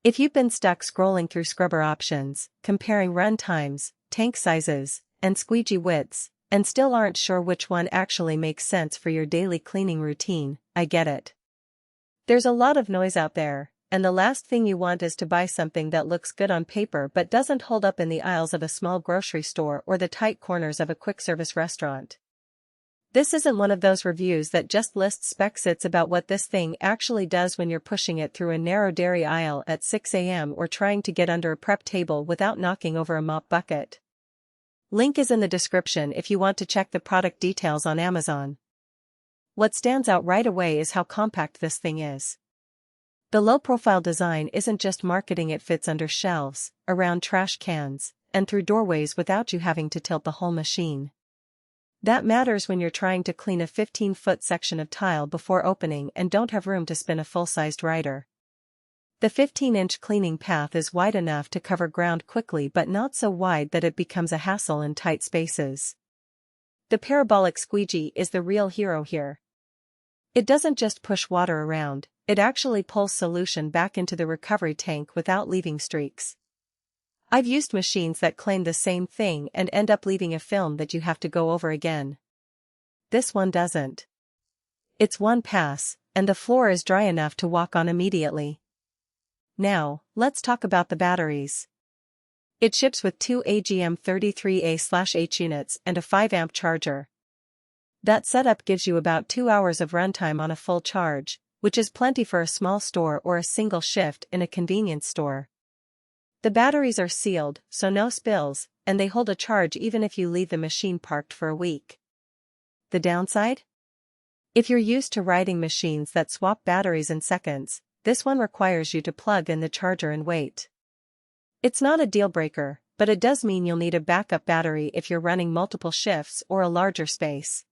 If you've been stuck scrolling through scrubber options, comparing run times, tank sizes, and squeegee widths, and still aren't sure which one actually makes sense for your daily cleaning routine, I get it. There's a lot of noise out there, and the last thing you want is to buy something that looks good on paper but doesn't hold up in the aisles of a small grocery store or the tight corners of a quick-service restaurant. This isn't one of those reviews that just lists specs. It's about what this thing actually does when you're pushing it through a narrow dairy aisle at 6 a.m. or trying to get under a prep table without knocking over a mop bucket. Link is in the description if you want to check the product details on Amazon. What stands out right away is how compact this thing is. The low-profile design isn't just marketing. It fits under shelves, around trash cans, and through doorways without you having to tilt the whole machine. That matters when you're trying to clean a 15-foot section of tile before opening and don't have room to spin a full-sized rider. The 15-inch cleaning path is wide enough to cover ground quickly but not so wide that it becomes a hassle in tight spaces. The Parabolic squeegee is the real hero here. It doesn't just push water around, it actually pulls solution back into the recovery tank without leaving streaks. I've used machines that claim the same thing and end up leaving a film that you have to go over again. This one doesn't. It's one pass, and the floor is dry enough to walk on immediately. Now, let's talk about the batteries. It ships with two AGM33A/H units and a 5-amp charger. That setup gives you about 2 hours of runtime on a full charge, which is plenty for a small store or a single shift in a convenience store. The batteries are sealed, so no spills, and they hold a charge even if you leave the machine parked for a week. The downside? If you're used to riding machines that swap batteries in seconds, this one requires you to plug in the charger and wait. It's not a deal breaker, but it does mean you'll need a backup battery if you're running multiple shifts or a larger space.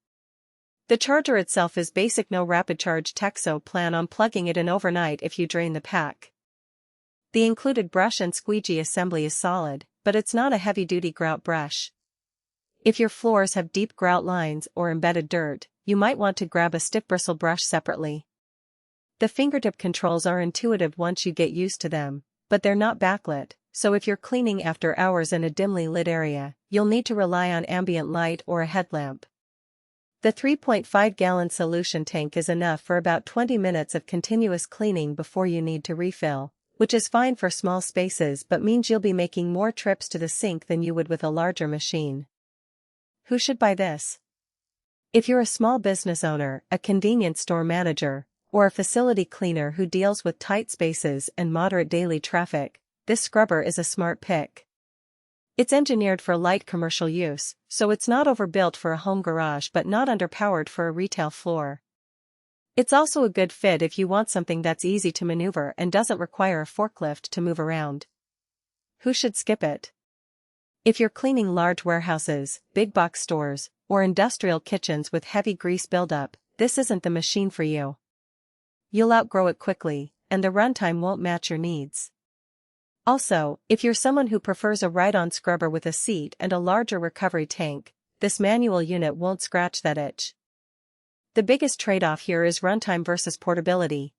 The charger itself is basic, no rapid charge tech, so plan on plugging it in overnight if you drain the pack. The included brush and squeegee assembly is solid, but it's not a heavy-duty grout brush. If your floors have deep grout lines or embedded dirt, you might want to grab a stiff bristle brush separately. The fingertip controls are intuitive once you get used to them, but they're not backlit, so if you're cleaning after hours in a dimly lit area, you'll need to rely on ambient light or a headlamp. The 3.5-gallon solution tank is enough for about 20 minutes of continuous cleaning before you need to refill, which is fine for small spaces but means you'll be making more trips to the sink than you would with a larger machine. Who should buy this? If you're a small business owner, a convenience store manager, or a facility cleaner who deals with tight spaces and moderate daily traffic, this scrubber is a smart pick. It's engineered for light commercial use, so it's not overbuilt for a home garage but not underpowered for a retail floor. It's also a good fit if you want something that's easy to maneuver and doesn't require a forklift to move around. Who should skip it? If you're cleaning large warehouses, big box stores, or industrial kitchens with heavy grease buildup, this isn't the machine for you. You'll outgrow it quickly, and the runtime won't match your needs. Also, if you're someone who prefers a ride-on scrubber with a seat and a larger recovery tank, this manual unit won't scratch that itch. The biggest trade-off here is runtime versus portability.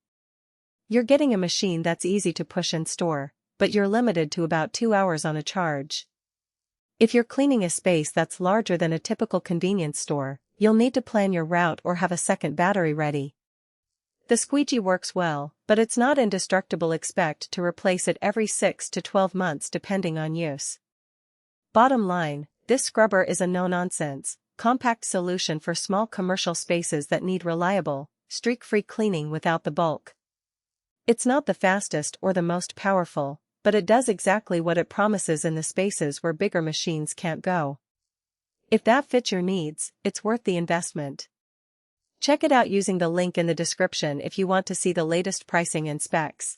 You're getting a machine that's easy to push and store, but you're limited to about 2 hours on a charge. If you're cleaning a space that's larger than a typical convenience store, you'll need to plan your route or have a second battery ready. The squeegee works well, but it's not indestructible. Expect to replace it every 6 to 12 months depending on use. Bottom line, this scrubber is a no-nonsense, compact solution for small commercial spaces that need reliable, streak-free cleaning without the bulk. It's not the fastest or the most powerful, but it does exactly what it promises in the spaces where bigger machines can't go. If that fits your needs, it's worth the investment. Check it out using the link in the description if you want to see the latest pricing and specs.